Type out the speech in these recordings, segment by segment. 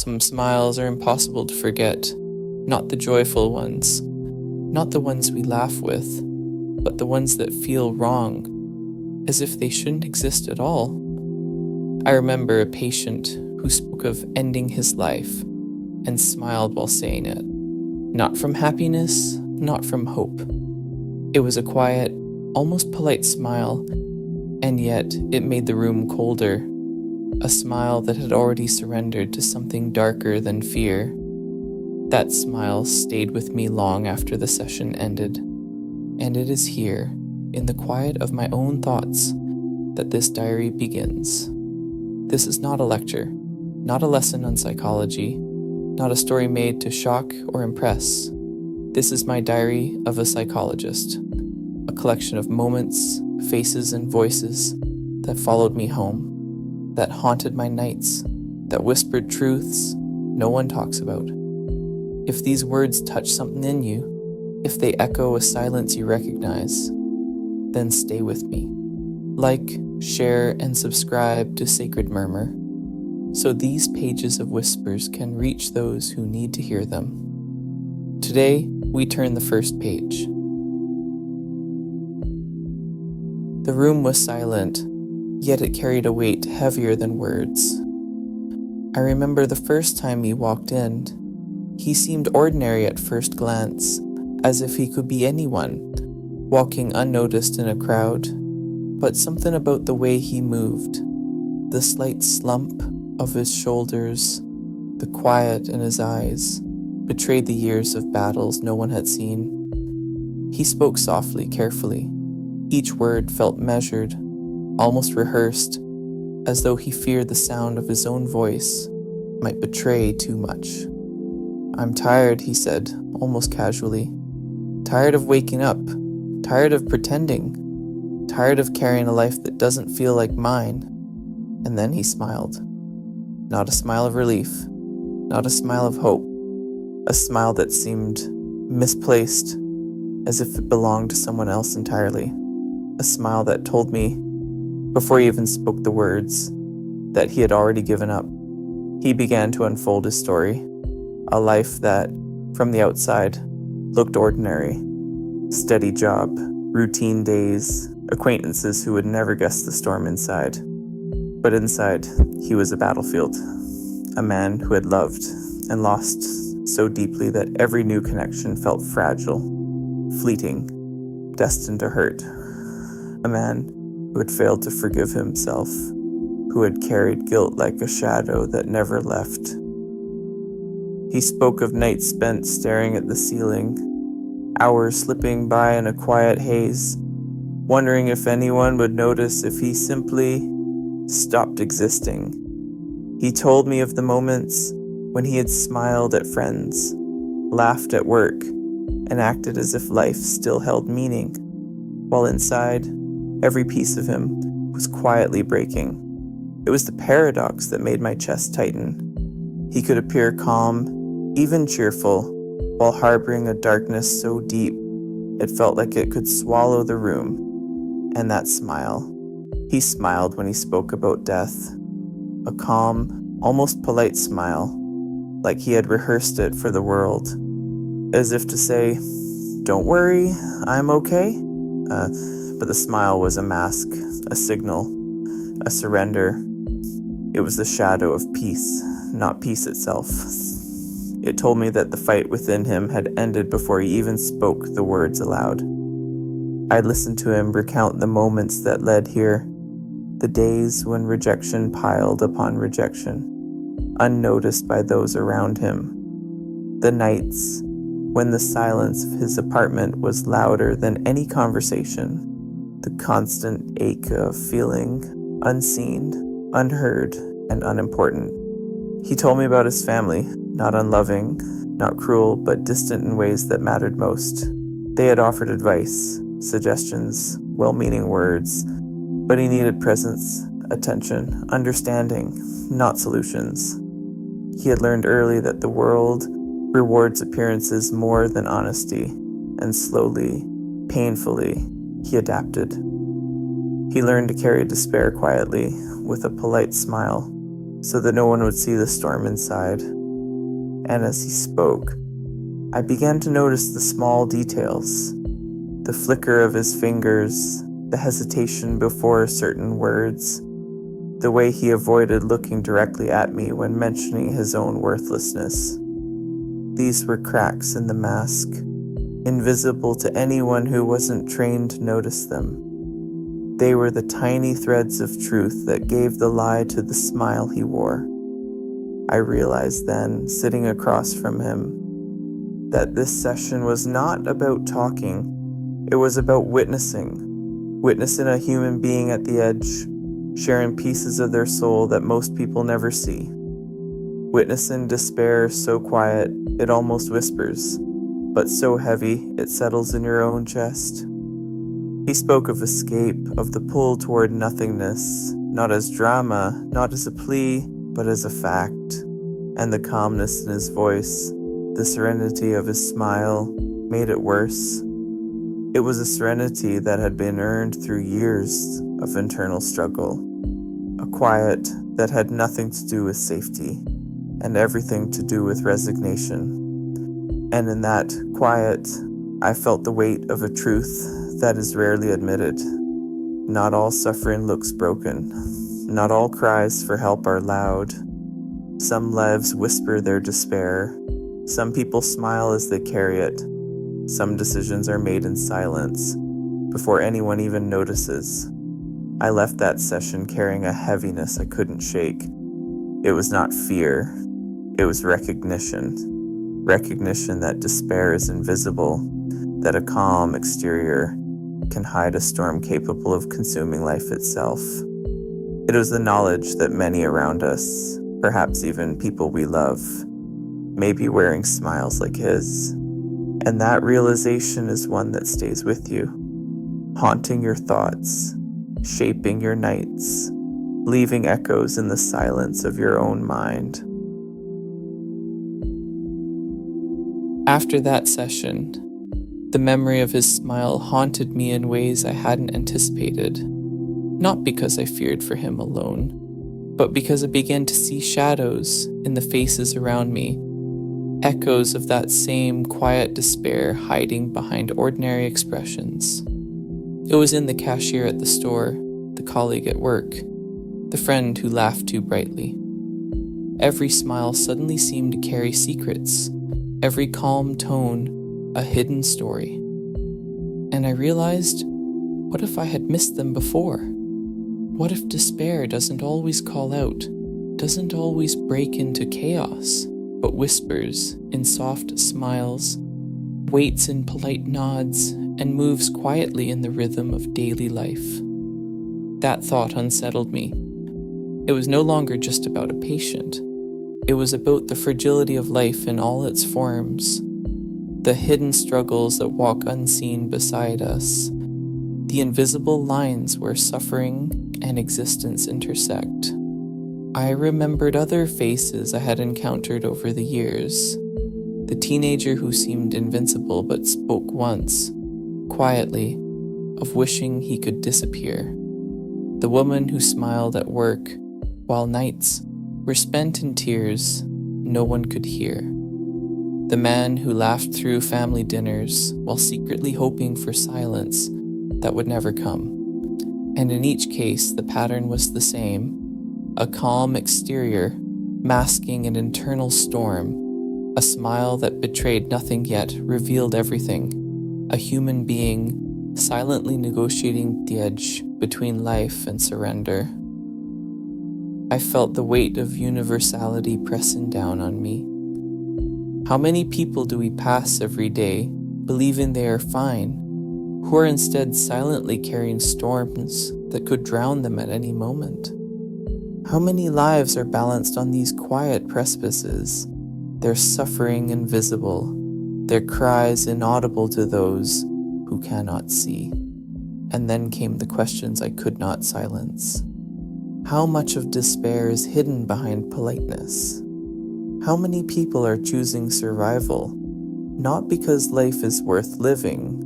Some smiles are impossible to forget, not the joyful ones, not the ones we laugh with, but the ones that feel wrong, as if they shouldn't exist at all. I remember a patient who spoke of ending his life and smiled while saying it. Not from happiness, not from hope. It was a quiet, almost polite smile, and yet it made the room colder. A smile that had already surrendered to something darker than fear. That smile stayed with me long after the session ended, and it is here, in the quiet of my own thoughts, that this diary begins. This is not a lecture, not a lesson on psychology, not a story made to shock or impress. This is my diary of a psychologist, a collection of moments, faces, and voices that followed me home, that haunted my nights, that whispered truths no one talks about. If these words touch something in you, if they echo a silence you recognize, then stay with me. Like, share, and subscribe to Sacred Murmur, so these pages of whispers can reach those who need to hear them. Today, we turn the first page. The room was silent, yet it carried a weight heavier than words. I remember the first time he walked in. He seemed ordinary at first glance, as if he could be anyone, walking unnoticed in a crowd, but something about the way he moved, the slight slump of his shoulders, the quiet in his eyes, betrayed the years of battles no one had seen. He spoke softly, carefully. Each word felt measured, almost rehearsed, as though he feared the sound of his own voice might betray too much. "I'm tired," he said, almost casually. "Tired of waking up, tired of pretending, tired of carrying a life that doesn't feel like mine." And then he smiled. Not a smile of relief, not a smile of hope, a smile that seemed misplaced, as if it belonged to someone else entirely. A smile that told me, before he even spoke the words, that he had already given up. He began to unfold his story, a life that, from the outside, looked ordinary. Steady job, routine days, acquaintances who would never guess the storm inside. But inside, he was a battlefield. A man who had loved and lost so deeply that every new connection felt fragile, fleeting, destined to hurt. A man who had failed to forgive himself, who had carried guilt like a shadow that never left. He spoke of nights spent staring at the ceiling, hours slipping by in a quiet haze, wondering if anyone would notice if he simply stopped existing. He told me of the moments when he had smiled at friends, laughed at work, and acted as if life still held meaning, while inside, every piece of him was quietly breaking. It was the paradox that made my chest tighten. He could appear calm, even cheerful, while harboring a darkness so deep it felt like it could swallow the room. And that smile. He smiled when he spoke about death. A calm, almost polite smile, like he had rehearsed it for the world. As if to say, "Don't worry, I'm okay." But the smile was a mask, a signal, a surrender. It was the shadow of peace, not peace itself. It told me that the fight within him had ended before he even spoke the words aloud. I listened to him recount the moments that led here, the days when rejection piled upon rejection, unnoticed by those around him, the nights when the silence of his apartment was louder than any conversation, the constant ache of feeling unseen, unheard, and unimportant. He told me about his family, not unloving, not cruel, but distant in ways that mattered most. They had offered advice, suggestions, well-meaning words, but he needed presence, attention, understanding, not solutions. He had learned early that the world rewards appearances more than honesty, and slowly, painfully, he adapted. He learned to carry despair quietly, with a polite smile, so that no one would see the storm inside. and as he spoke, I began to notice the small details, the flicker of his fingers, the hesitation before certain words, the way he avoided looking directly at me when mentioning his own worthlessness. These were cracks in the mask, invisible to anyone who wasn't trained to notice them. They were the tiny threads of truth that gave the lie to the smile he wore. I realized then, sitting across from him, that this session was not about talking. It was about witnessing a human being at the edge, sharing pieces of their soul that most people never see. Witnessing despair so quiet it almost whispers, but so heavy it settles in your own chest. He spoke of escape, of the pull toward nothingness, not as drama, not as a plea, but as a fact. And the calmness in his voice, the serenity of his smile, made it worse. It was a serenity that had been earned through years of internal struggle, a quiet that had nothing to do with safety and everything to do with resignation. And in that quiet, I felt the weight of a truth that is rarely admitted. Not all suffering looks broken. Not all cries for help are loud. Some lives whisper their despair. Some people smile as they carry it. Some decisions are made in silence, before anyone even notices. I left that session carrying a heaviness I couldn't shake. It was not fear. It was recognition. Recognition that despair is invisible, that a calm exterior can hide a storm capable of consuming life itself. It was the knowledge that many around us, perhaps even people we love, may be wearing smiles like his. And that realization is one that stays with you, haunting your thoughts, shaping your nights, leaving echoes in the silence of your own mind. After that session, the memory of his smile haunted me in ways I hadn't anticipated, not because I feared for him alone, but because I began to see shadows in the faces around me, echoes of that same quiet despair hiding behind ordinary expressions. It was in the cashier at the store, the colleague at work, the friend who laughed too brightly. Every smile suddenly seemed to carry secrets, every calm tone a hidden story. And I realized, what if I had missed them before? What if despair doesn't always call out, doesn't always break into chaos, but whispers in soft smiles, waits in polite nods, and moves quietly in the rhythm of daily life? That thought unsettled me. It was no longer just about a patient. It was about the fragility of life in all its forms, the hidden struggles that walk unseen beside us, the invisible lines where suffering and existence intersect. I remembered other faces I had encountered over the years. The teenager who seemed invincible but spoke once, quietly, of wishing he could disappear. The woman who smiled at work, while nights were spent in tears no one could hear. The man who laughed through family dinners while secretly hoping for silence that would never come. And in each case, the pattern was the same: a calm exterior masking an internal storm, a smile that betrayed nothing yet revealed everything, a human being silently negotiating the edge between life and surrender. I felt the weight of universality pressing down on me. How many people do we pass every day, believing they are fine, who are instead silently carrying storms that could drown them at any moment? How many lives are balanced on these quiet precipices, their suffering invisible, their cries inaudible to those who cannot see? And then came the questions I could not silence. How much of despair is hidden behind politeness? How many people are choosing survival, not because life is worth living,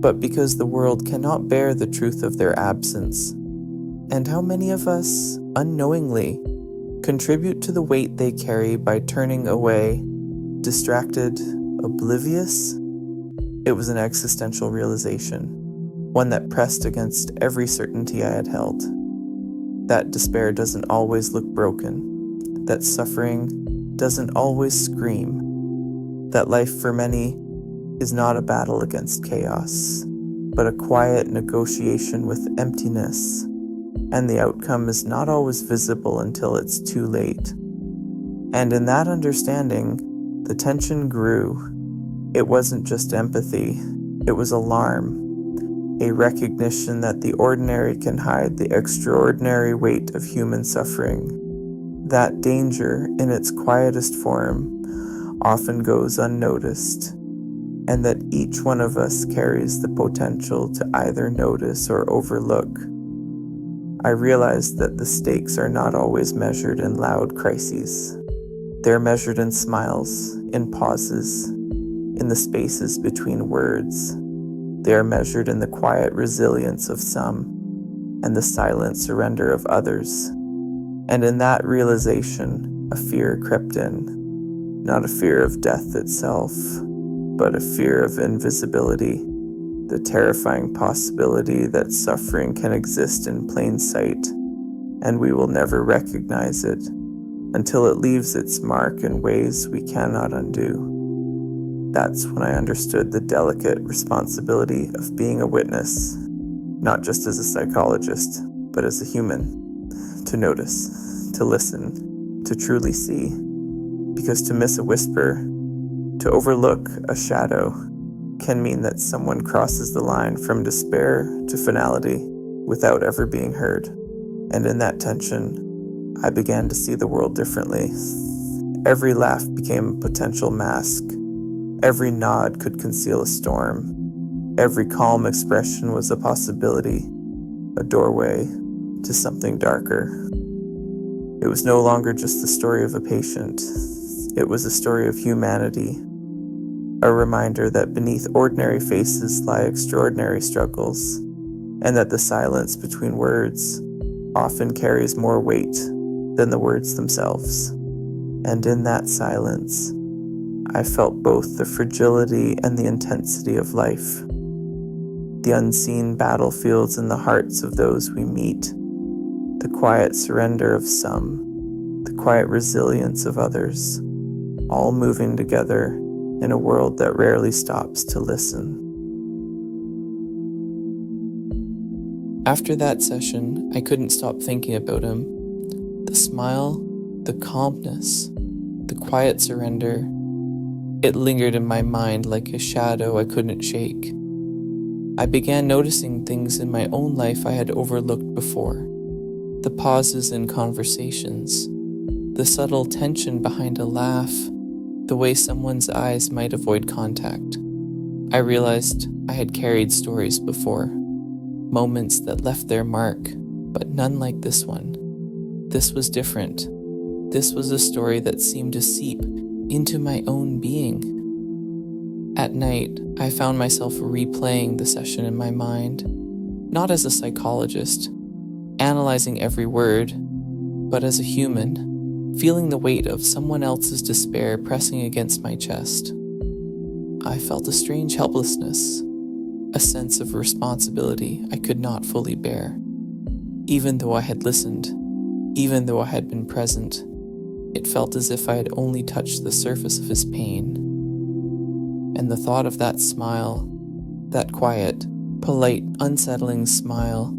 but because the world cannot bear the truth of their absence? And how many of us, unknowingly, contribute to the weight they carry by turning away, distracted, oblivious? It was an existential realization, one that pressed against every certainty I had held. That despair doesn't always look broken, that suffering doesn't always scream, that life for many is not a battle against chaos, but a quiet negotiation with emptiness, and the outcome is not always visible until it's too late. And in that understanding, the tension grew. It wasn't just empathy, it was alarm, a recognition that the ordinary can hide the extraordinary weight of human suffering. That danger, in its quietest form, often goes unnoticed, and that each one of us carries the potential to either notice or overlook. I realized that the stakes are not always measured in loud crises. They're measured in smiles, in pauses, in the spaces between words. They are measured in the quiet resilience of some and the silent surrender of others. And in that realization, a fear crept in, not a fear of death itself, but a fear of invisibility, the terrifying possibility that suffering can exist in plain sight, and we will never recognize it until it leaves its mark in ways we cannot undo. That's when I understood the delicate responsibility of being a witness, not just as a psychologist, but as a human, to notice, to listen, to truly see. Because to miss a whisper, to overlook a shadow, can mean that someone crosses the line from despair to finality without ever being heard. And in that tension, I began to see the world differently. Every laugh became a potential mask. Every nod could conceal a storm. Every calm expression was a possibility, a doorway to something darker. It was no longer just the story of a patient. It was a story of humanity, a reminder that beneath ordinary faces lie extraordinary struggles, and that the silence between words often carries more weight than the words themselves. And in that silence, I felt both the fragility and the intensity of life, the unseen battlefields in the hearts of those we meet, the quiet surrender of some, the quiet resilience of others, all moving together in a world that rarely stops to listen. After that session, I couldn't stop thinking about him. The smile, the calmness, the quiet surrender. It lingered in my mind like a shadow I couldn't shake. I began noticing things in my own life I had overlooked before. The pauses in conversations, the subtle tension behind a laugh, the way someone's eyes might avoid contact. I realized I had carried stories before, moments that left their mark, but none like this one. This was different. This was a story that seemed to seep into my own being. At night, I found myself replaying the session in my mind, not as a psychologist, analyzing every word, but as a human, feeling the weight of someone else's despair pressing against my chest. I felt a strange helplessness, a sense of responsibility I could not fully bear. Even though I had listened, even though I had been present, it felt as if I had only touched the surface of his pain. And the thought of that smile, that quiet, polite, unsettling smile,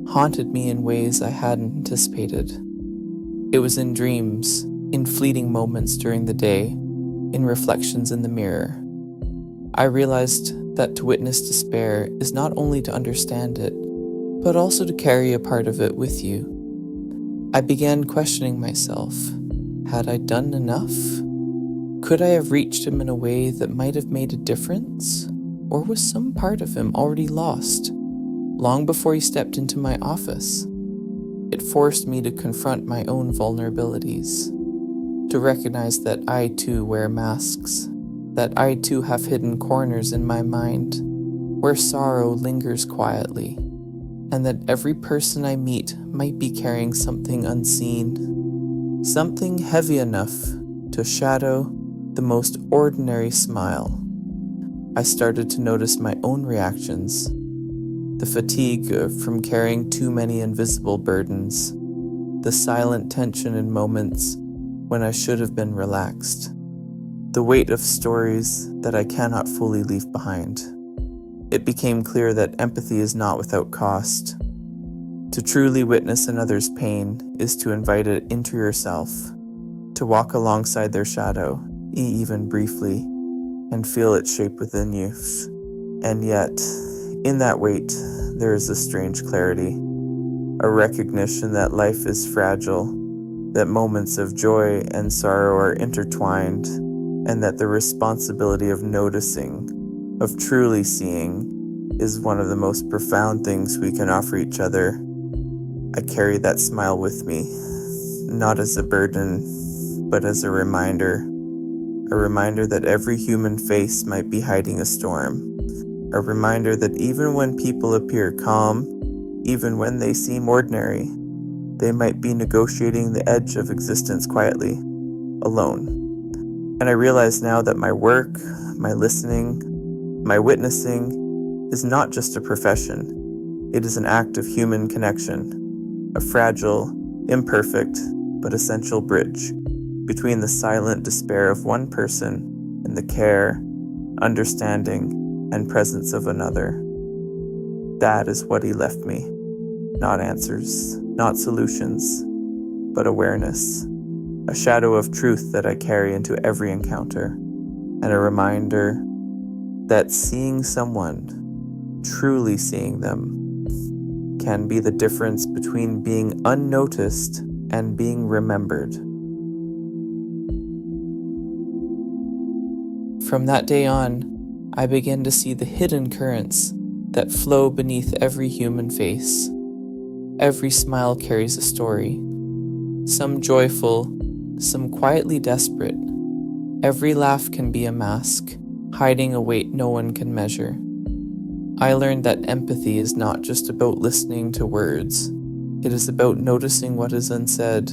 haunted me in ways I hadn't anticipated. It was in dreams, in fleeting moments during the day, in reflections in the mirror. I realized that to witness despair is not only to understand it, but also to carry a part of it with you. I began questioning myself. Had I done enough? Could I have reached him in a way that might have made a difference? Or was some part of him already lost, long before he stepped into my office? It forced me to confront my own vulnerabilities, to recognize that I too wear masks, that I too have hidden corners in my mind where sorrow lingers quietly, and that every person I meet might be carrying something unseen, something heavy enough to shadow the most ordinary smile. I started to notice my own reactions, the fatigue from carrying too many invisible burdens, the silent tension in moments when I should have been relaxed, the weight of stories that I cannot fully leave behind. It became clear that empathy is not without cost. To truly witness another's pain is to invite it into yourself, to walk alongside their shadow, even briefly, and feel its shape within you. And yet, in that weight, there is a strange clarity, a recognition that life is fragile, that moments of joy and sorrow are intertwined, and that the responsibility of noticing, of truly seeing, is one of the most profound things we can offer each other. I carry that smile with me, not as a burden, but as a reminder that every human face might be hiding a storm, a reminder that even when people appear calm, even when they seem ordinary, they might be negotiating the edge of existence quietly, alone. And I realize now that my work, my listening, my witnessing is not just a profession. It is an act of human connection, a fragile, imperfect, but essential bridge between the silent despair of one person and the care, understanding, and presence of another. That is what he left me. Not answers, not solutions, but awareness. A shadow of truth that I carry into every encounter, and a reminder that seeing someone, truly seeing them, can be the difference between being unnoticed and being remembered. From that day on, I began to see the hidden currents that flow beneath every human face. Every smile carries a story, some joyful, some quietly desperate. Every laugh can be a mask, hiding a weight no one can measure. I learned that empathy is not just about listening to words. It is about noticing what is unsaid,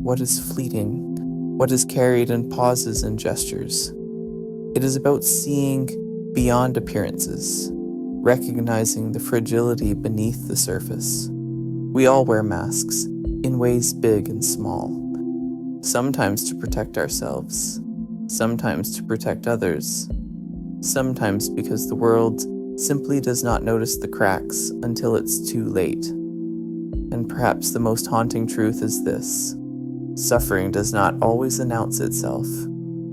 what is fleeting, what is carried in pauses and gestures. It is about seeing beyond appearances, recognizing the fragility beneath the surface. We all wear masks, in ways big and small. Sometimes to protect ourselves, sometimes to protect others, sometimes because the world simply does not notice the cracks until it's too late. And perhaps the most haunting truth is this: suffering does not always announce itself.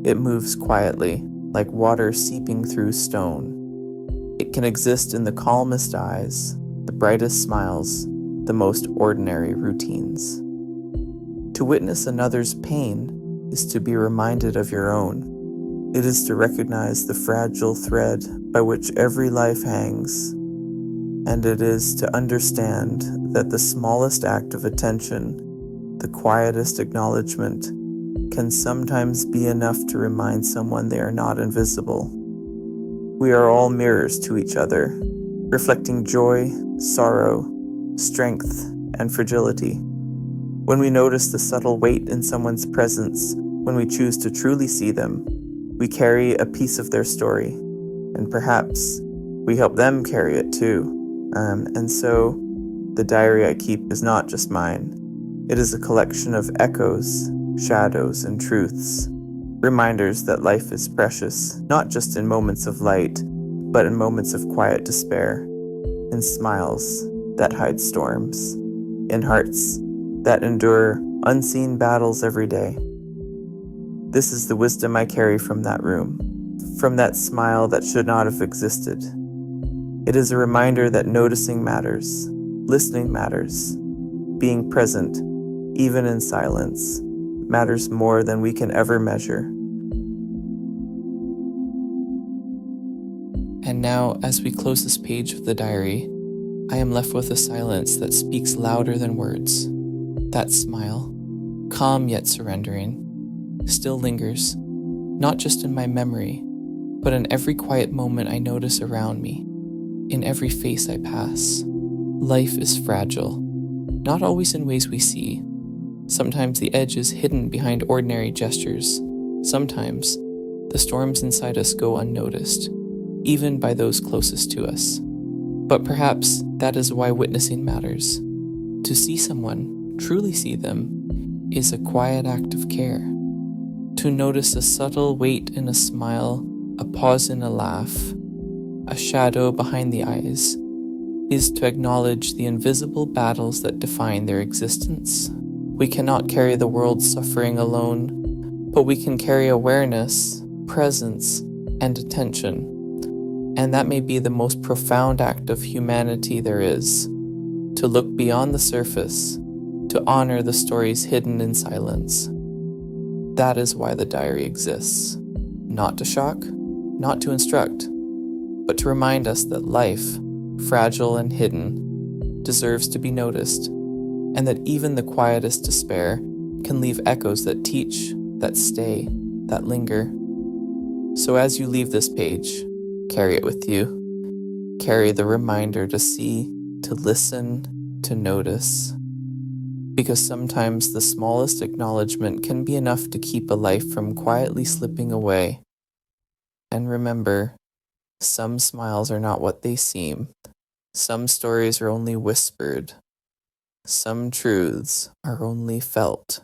It moves quietly, like water seeping through stone. It can exist in the calmest eyes, the brightest smiles, the most ordinary routines. To witness another's pain is to be reminded of your own. It is to recognize the fragile thread by which every life hangs, and it is to understand that the smallest act of attention, the quietest acknowledgement, can sometimes be enough to remind someone they are not invisible. We are all mirrors to each other, reflecting joy, sorrow, strength, and fragility. When we notice the subtle weight in someone's presence, when we choose to truly see them, we carry a piece of their story, and perhaps we help them carry it too. And so, the diary I keep is not just mine. It is a collection of echoes, shadows, and truths, reminders that life is precious, not just in moments of light, but in moments of quiet despair, in smiles that hide storms, in hearts that endure unseen battles every day. This is the wisdom I carry from that room, from that smile that should not have existed. It is a reminder that noticing matters, listening matters, being present, even in silence, matters more than we can ever measure. And now, as we close this page of the diary, I am left with a silence that speaks louder than words. That smile, calm yet surrendering, still lingers, not just in my memory, but in every quiet moment I notice around me, in every face I pass. Life is fragile, not always in ways we see. Sometimes the edge is hidden behind ordinary gestures. Sometimes the storms inside us go unnoticed, even by those closest to us. But perhaps that is why witnessing matters. To see someone, truly see them, is a quiet act of care. To notice a subtle weight in a smile, a pause in a laugh, a shadow behind the eyes, is to acknowledge the invisible battles that define their existence. We cannot carry the world's suffering alone, but we can carry awareness, presence, and attention. And that may be the most profound act of humanity there is, to look beyond the surface, to honor the stories hidden in silence. That is why the diary exists. Not to shock, not to instruct, but to remind us that life, fragile and hidden, deserves to be noticed, and that even the quietest despair can leave echoes that teach, that stay, that linger. So as you leave this page, carry it with you. Carry the reminder to see, to listen, to notice. Because sometimes the smallest acknowledgement can be enough to keep a life from quietly slipping away. And remember, some smiles are not what they seem. Some stories are only whispered. Some truths are only felt.